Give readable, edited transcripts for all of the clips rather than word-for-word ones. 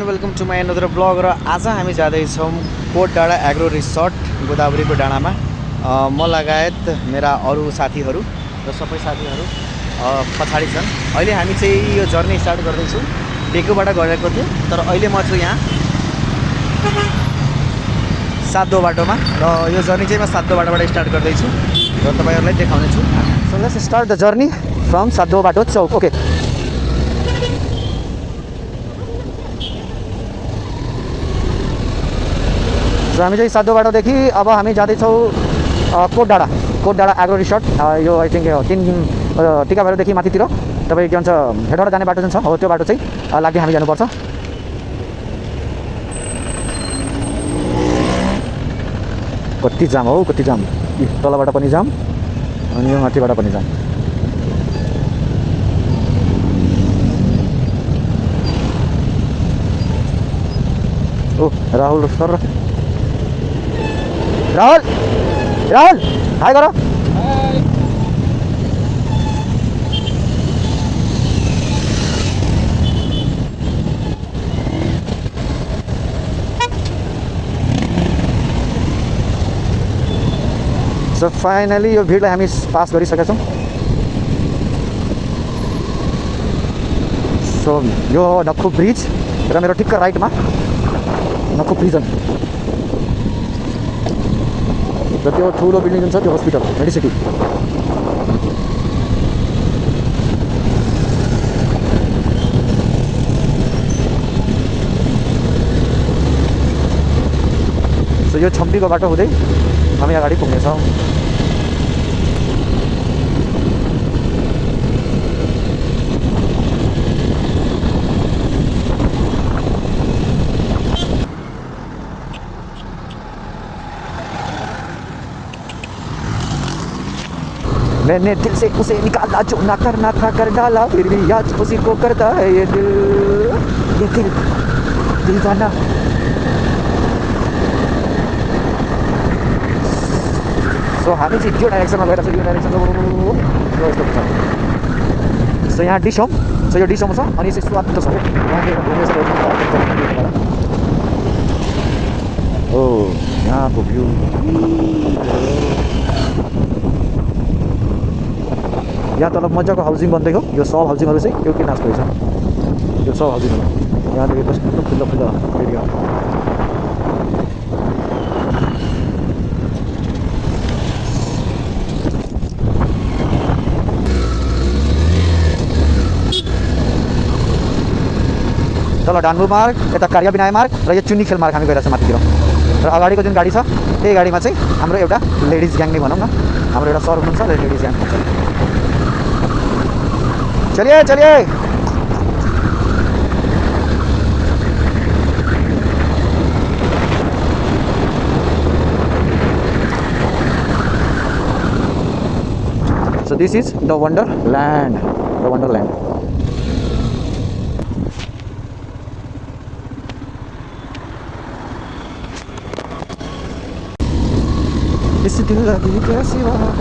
Welcome to my another blog. र आज हामी जाँदैछौँ कोट डाँडा एग्रो रिसोर्ट गोदावरीको डाँडामा। म लगायत मेरा अरू साथीहरू र सबै साथीहरू पछाडि छन्। अहिले हामी चाहिँ यो जर्नी स्टार्ट गर्दैछौँ। डेकोबाट गएको थियो, तर अहिले म छु यहाँ सातो बाटोमा र यो जर्नी चाहिँ म सातो बाटोबाट स्टार्ट गर्दैछु र तपाईँहरूलाई देखाउने छु। So let's start the journey from सातो बाटो चौक। ओके, हामी चाहिँ सातो बाटोदेखि अब हामी जाँदैछौँ कोट डाँडा एग्रो रिसोर्ट। यो आई थिङ्क टिकाभेरोदेखि माथितिर तपाईँ के भन्छ हेटबाट जाने बाटो जुन छ हो त्यो बाटो चाहिँ लाग्दै हामी जानुपर्छ। कति जाम हौ, कति जाम। तलबाट पनि जाम अनि यो माथिबाट पनि जाम। ओ राहुल सर, राहुल हाई गर। सो फाइनली यो भिडलाई हामी पास गरिसकेका छौँ। सो यो हो नक्खु ब्रिज र मेरो ठिक्क राइटमा नक्खु प्रिजन र त्यो ठुलो बिल्डिङ जुन छ त्यो हस्पिटल मेडिसिटी। सो यो छम्पीको बाटो हुँदै हामी अगाडि पुग्नेछौँ। मैंने दिल से उसे निकाला जो ना करना था कर डाला, फिर भी याद उसी को करता है ये दिल दीवाना। सो हामी चाहिँ त्यो डाइरेक्सनमा गएर यो डाइरेक्सन सो यहाँ डिसोम, सो यो डिसोम छ अनि यसो स्वाद छ ओ यहाँको भ्यू। यहाँ तल मजाको हाउसिङ बन्दै हो। यो सब हाउसिङहरू चाहिँ एउटै नाचको छ। यो सब हाउसिङहरू यहाँदेखि कस्तो खुल्ला एरिया। तल डान्बु मार्ग, यता कार्य विनाय मार्ग र यो चुन्नी खेल मार्ग हामी गइरहेको छ माथितिर। र अगाडिको जुन गाडी छ त्यही गाडीमा चाहिँ हाम्रो एउटा लेडिज ग्याङ नै भनौँ न, हाम्रो एउटा सर हुनुहुन्छ र लेडिज ग्याङ हुन्छ। चलिए चलिए। So this is the Wonderland. The Wonderland. इस दिल लगी कैसी बात।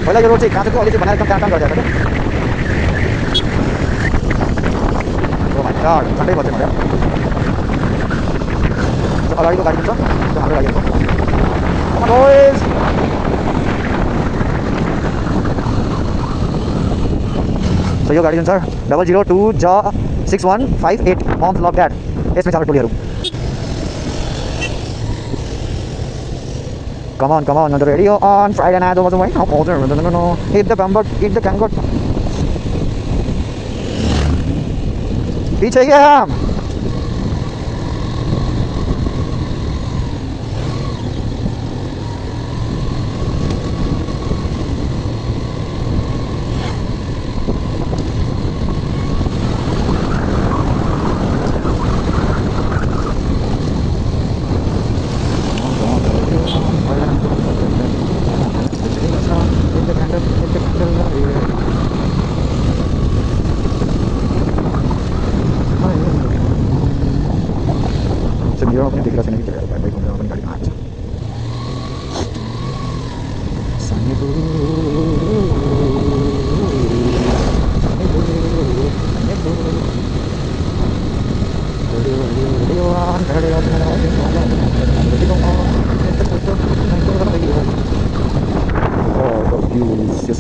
पहिला यो रोड चाहिँ काँचोको अहिले चाहिँ बनाएर काम गरिरहेको छ। ओ माइ गॉड, ठन्डै बज्यो मलाई। अगाडिको गाडी छ त्यो हाम्रो गाडी हो। कम अन बॉयज। सो यो गाडी जुन छ 0026158 मम्स लभ ड्याड, यसमै छ हाम्रो टोलीहरू। Come on, on the radio on Friday night over the way. No, hit the bumper, hit the cangot. पीछे गए हम।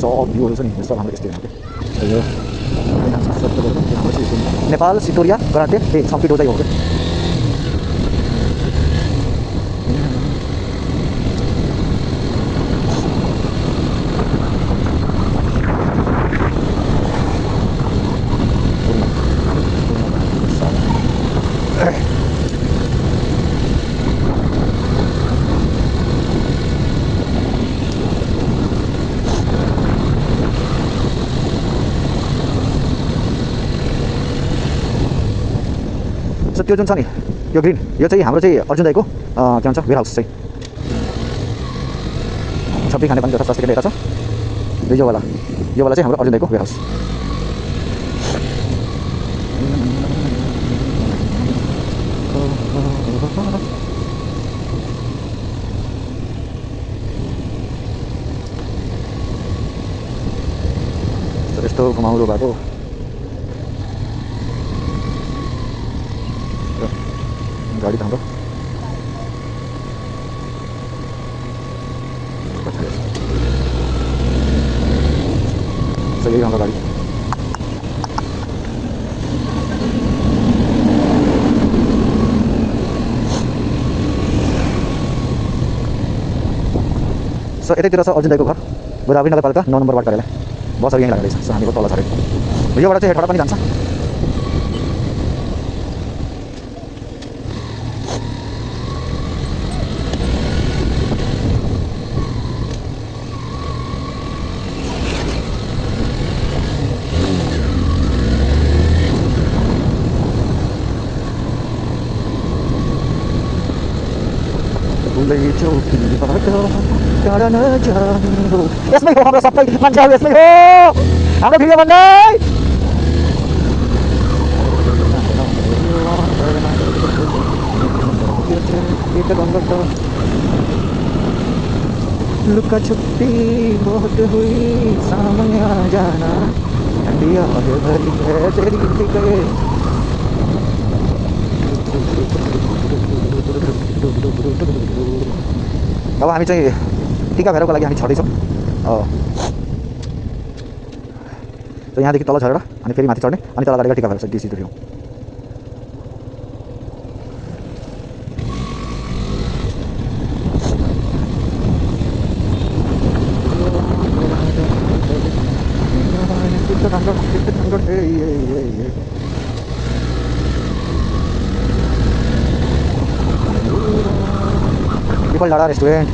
सब भ्यूहरू छ नि सब हाम्रो यस्तै हो यो नेपाल सितोरिया कराटे छम्की डोजाइ हो क्या त्यो जुन छ नि यो ग्रिन यो चाहिँ हाम्रो चाहिँ अर्जुन दाइको के भन्छ वेयर हाउस चाहिँ सबै खाने पनि स्वास्थ्य केन्द्र यता छ र यो वाला चाहिँ हाम्रो अर्जुन दाइको वेयर हाउस यस्तो घुमाउरो बाटो गाडी त हाम्रो यही हाम्रो गाडी सो यतैतिर छ अर्जुन दाइको घर गोदावरी नगरपालिका 9 नम्बर वार्ड कार्यालय बसहरू यहीँ लाग्दैछ सो हामीको तल छरेको योबाट चाहिँ हेटबाट पनि जान्छ यसमै हो हाम्रो सबै मान्छेहरू यसमै हो हाम्रो भिडियो भन्दै लुका छुपी बहुत हुई सामने आ जाना ठंडिया भरी है तेरी गए अब हामी चाहिँ टिका भेरको लागि हामी छँदैछौँ त यहाँदेखि तल झरेर अनि फेरि माथि चढ्ने अनि तल गाडीको टिका भेर छ डिसी दुर्यौँ पिपल डाँडा रेस्टुरेन्ट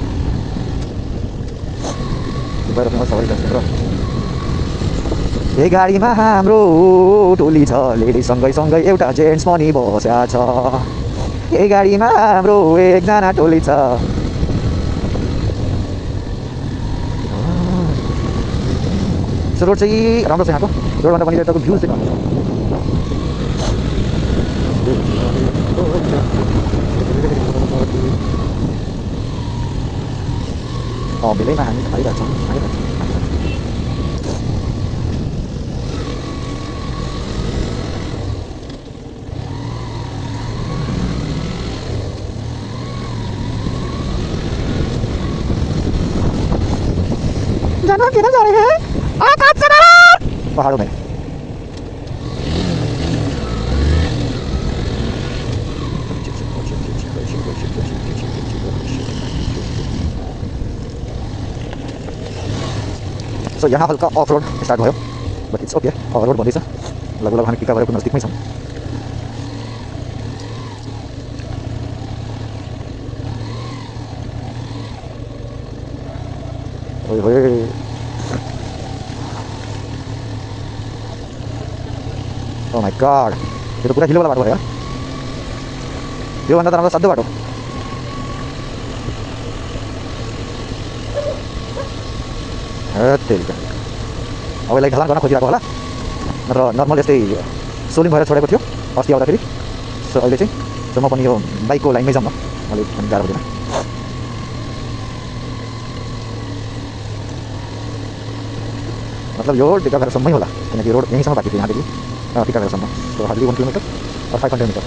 सबै यही गाडीमा हाम्रो टोली छ लेडी सँगै एउटा जेन्ट्स पनि बस्या छ यही गाडीमा हाम्रो एकजना टोली छ रोड चाहिँ राम्रो छ यहाँको रोडभन्दा पनि यताको भ्यू चाहिँ बेलैमा हामी आइरहेछौँ जाना किधर जा रहे हैं पहाड़ों में सो यहाँ हल्का अफ रोड स्टार्ट भयो बट इट्स ओके रोड भन्दैछ लगभग हामी टिका भएको नजिकमै छौँ Oh my god, itu पुरा हिलो वाला बाटो भयो यार योभन्दा त राम्रो सधैँ बाटो त्यही अब यसलाई ढलान गर्न खोजिरहेको होला नत्र नर्मल यस्तै सोलिङ भएर छोडेको थियो अस्ति आउँदाखेरि सो अहिले चाहिँ सो म पनि यो बाइकको लाइनमै जाऊँ न अलिक पनि गाह्रो हुँदैन मतलब यो टिकाघरसम्मै होला किनकि रोड यहीँसम्म बाँकी थियो यहाँदेखि टिकाघरसम्म सो हार्डली 1 किलोमिटर और 500 metre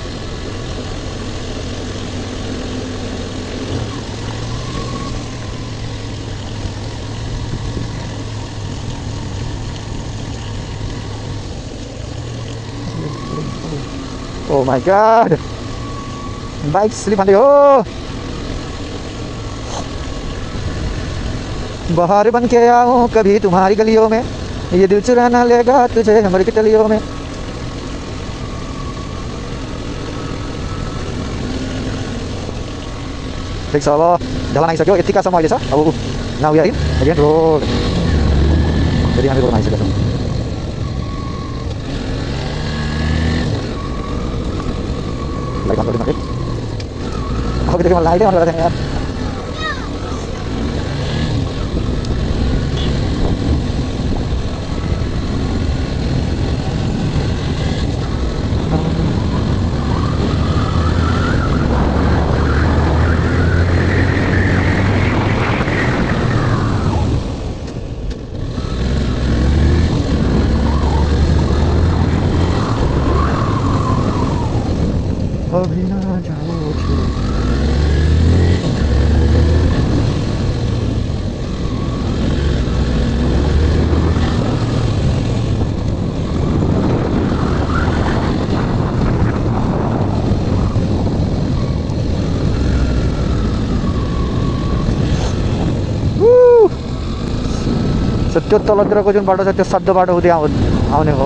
Oh my god. Bike slip हान्दै हो. बाहर बन के आऊं कभी तुम्हारी गलियों में, ये दिल चुराना लेगा तुझे हमारी गलियों में. ठिक छ, अब ढलान आइसक्यो. यतिकासम्म अहिले छ. अब now we are in again road. फेरि हामी रोडमा आइसकेका छौँ. लाइट अन गरिदिनु है. अघिदेखि म लाइटै अन गरेको थिएँ यार. अभी ना जाओ छोड़. त्यो तलतिरको जुन बाटो छ त्यो सड्डो बाटो हुँदै आउने हो.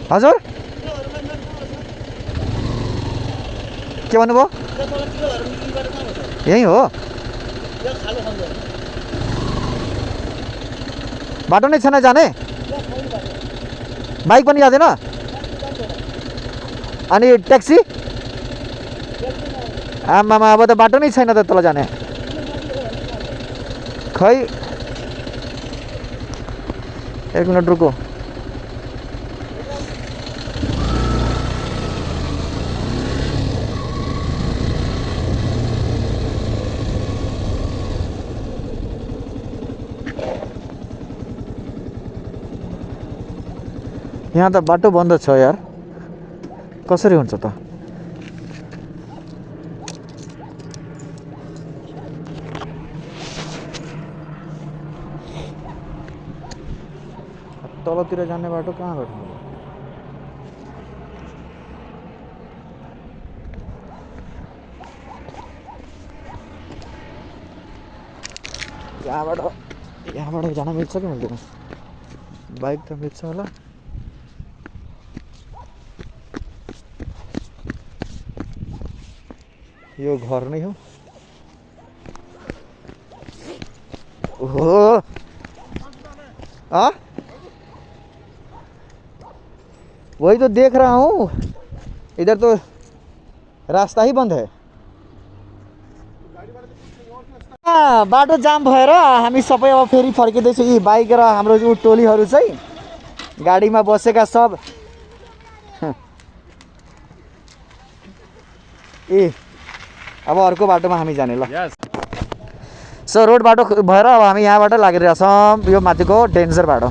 हजुर के भन्नुभयो? यही हो. बाटो नै छैन जाने. बाइक पनि जाँदैन. अनि ट्याक्सी आमामा अब त बाटो नै छैन त तल जाने. खै एक मिनट रुको. यहाँ त बाटो बन्द छ यार. कसरी हुन्छ त? तलतिर जाने बाटो कहाँबाट हो? यहाँबाट जान मिल्छ कि मिल्दैन? बाइक त मिल्छ होला. यो घर नै हो. ओहो हाँ वही तो देख रहा हूँ. इधर तो रास्ता ही बंद है. बाटो जाम भएर हामी सबै अब फेरि फर्किँदैछौँ. यी बाइक र हाम्रो जो टोलीहरू चाहिँ गाडीमा बसेका सब ए अब अर्को बाटोमा हामी जाने ल. सो रोड बाटो भएर अब हामी यहाँबाट लागिरहेका छौँ. यो माथिको डेन्जर बाटो.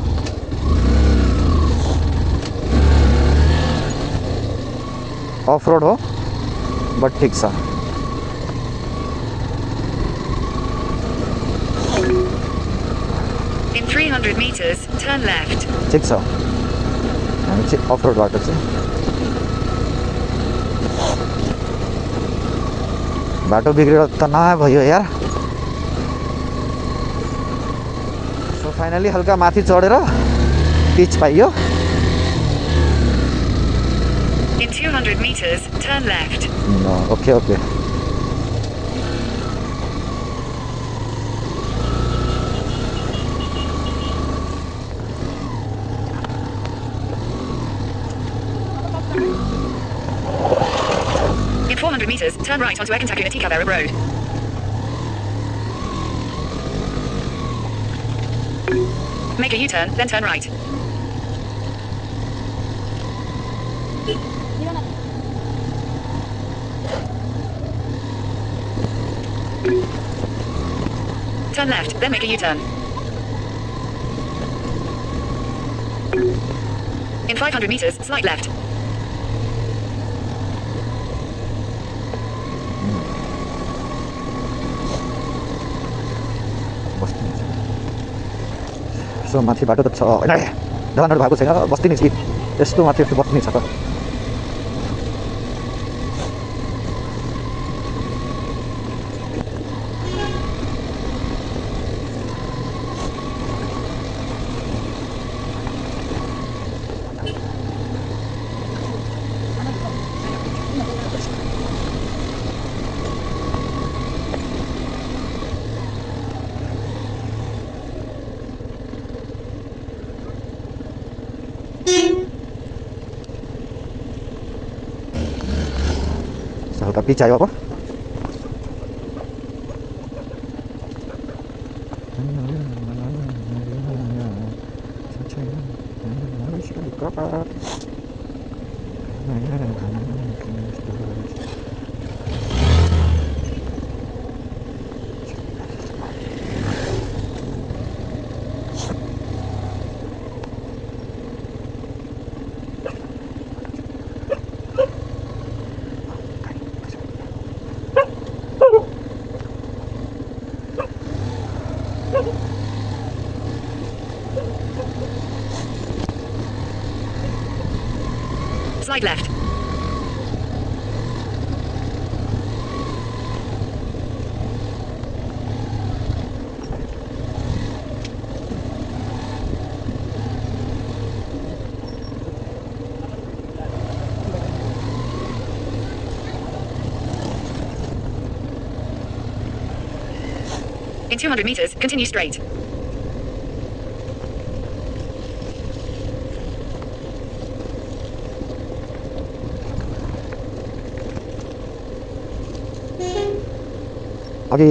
अफ रोड हो बट ठिक छ. In 300 meters, turn left. ठिक छ. हामी चाहिँ अफ रोड बाटो चाहिँ बाटो बिग्रेर त नभयो यार. सो फाइनली हल्का माथि चढेर पिच पाइयो. In 200 meters, turn left. Okay okay. In 400 meters, turn right onto Ekantakuna Tikavera Road. Make a U-turn, then turn right. Turn left, then make a U-turn. In 500 meters, slight left. यसो माथि बाटो त छ होइन ढलानहरू भएको छैन बस्ती नै छ कि यस्तो माथि यस्तो बस्ती नै छ त hal tapi cayo apa? Slide left. In 200 meters, continue straight. अघि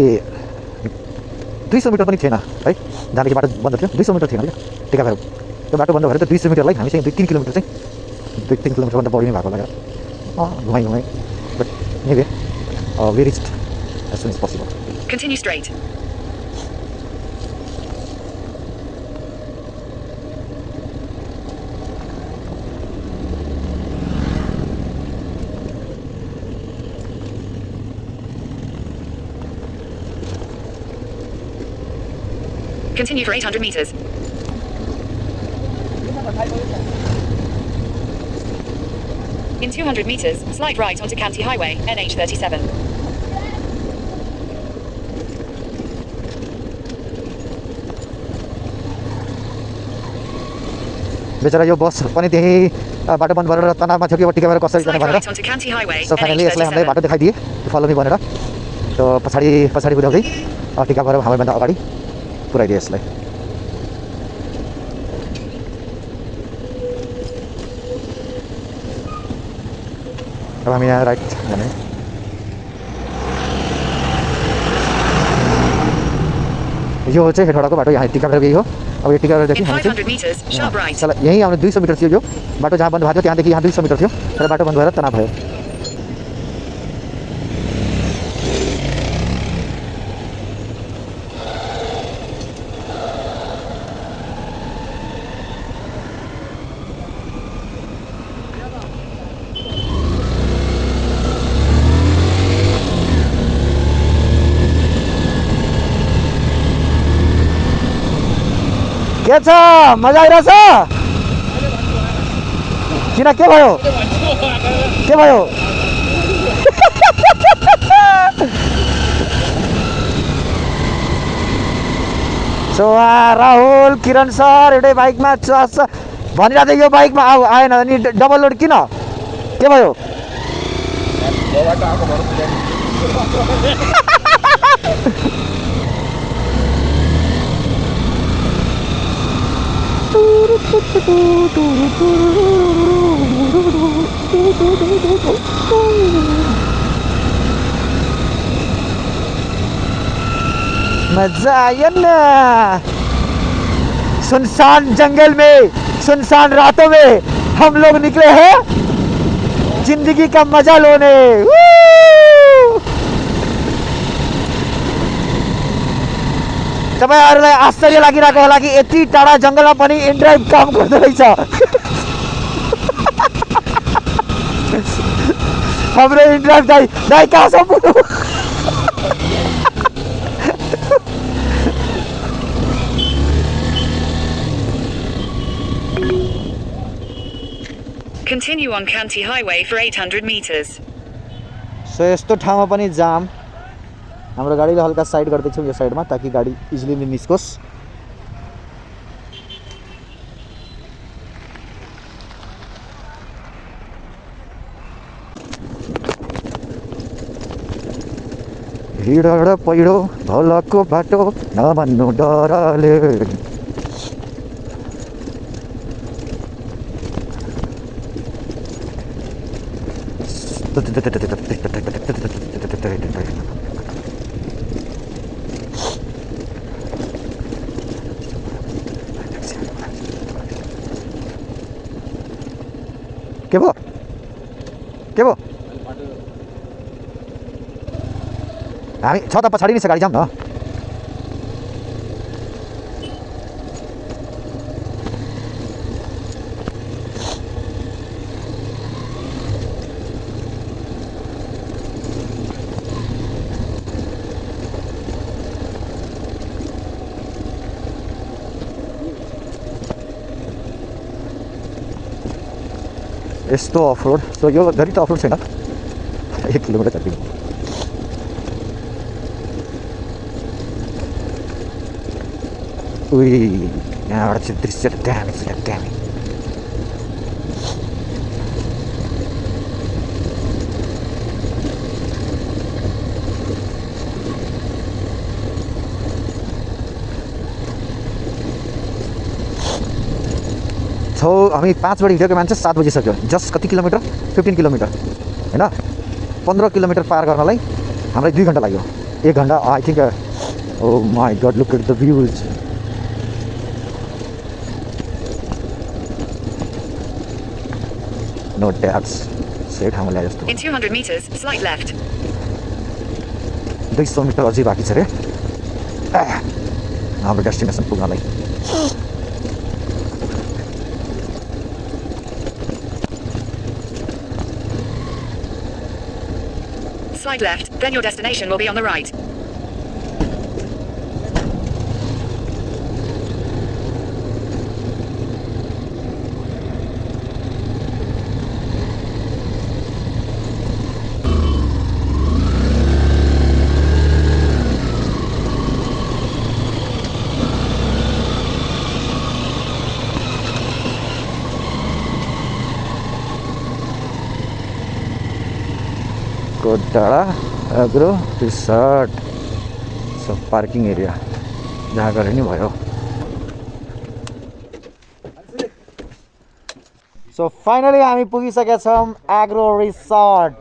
200 मिटर पनि थिएन है जानेको बाटो बन्द थियो 200 मिटर थिएन क्या टिका भएर त्यो बाटो बन्द भएर त 200 मिटरलाई हामी चाहिँ 2-3 किलोमिटर चाहिँ 2-3 किलोमिटरभन्दा बढी नै भएको लागेर घुमाइ but anyway we reached as soon as possible Continue straight. Continue for 800 meters. In 200 meters, slide right onto County Highway, NH37. बेचारा यो बस पनि त्यही बाटो बन्द गरेर तनावमा थियो कि टिका भएर कसरी जाने Slide भनेर right onto County Highway, so finally यसलाई हामीले बाटो NH37. देखाइदिए फलो मी भनेर त्यो पछाडि बुझाउँदै टिका भएर हामीभन्दा अगाडि पुऱ्याइदिए यसलाई अब हामी यहाँ राइट जाने यो चाहिँ हेटौडाको बाटो यहाँ टिका भएर यही हो अब यो टिका भएरदेखि In हामी 500 meters, sharp right. चाहिँ यहीँ आउने 200 मिटर थियो यो बाटो जहाँ बन्द भएको थियो त्यहाँदेखि यहाँ 200 मिटर थियो तर बाटो बन्द भएर तनाव भयो के छ मजा आइरहेछ किन के भयो सो राहुल किरण सर एउटै बाइकमा चस भनिरहेको थियो यो बाइकमा आएन अनि डबल लोड किन के भयो मजा आया ना सुनसान जंगल में सुनसान रातों में हम लोग निकले हैं जिंदगी का मजा लेने तपाईहरुलाई आश्चर्य लागिरहेको होला कि यति टाढा जंगलमा पनि इनड्राइभ काम गर्दै रहेछ हाम्रो इनड्राइभ दाइ कहाँसम्म पुग्नु Continue on Kanti Highway for 800 meters. सो यस्तो ठाउँमा पनि जाम हाम्रो गाडीलाई हल्का साइड गर्दैछौँ यो साइडमा ताकि गाडी इजिली निस्कोस् हिँड पहिरो भलको बाटो नभन्नु डरले के भयो हामी छ त पछाडि नै छ गाडी जाऊँ न यस्तो अफ रोड सो यो धेरै त अफ रोड छैन 1 किलोमिटर जति उही यहाँबाट चाहिँ दृश्य त दामी छ दामी हामी 5 बजे हिँडेको मान्छे 7 बजी सक्यो जस्ट कति किलोमिटर 15 किलोमिटर हैन 15 किलोमिटर पार गर्नलाई हामीलाई 2 घण्टा लाग्यो 1 घण्टा I think oh my god look at the views no that's set हामीलाई जस्तो In 200 meters, slight left. 200 metre अझै बाँकी छ रे हाम्रो डेस्टिनेसन पुग्नलाई Slide left, then your destination will be on the right. Kotdanda agro resort so parking area जहाँ गरे नि भयो सो फाइनली हामी पुगिसकेका छौँ एग्रो रिसोर्ट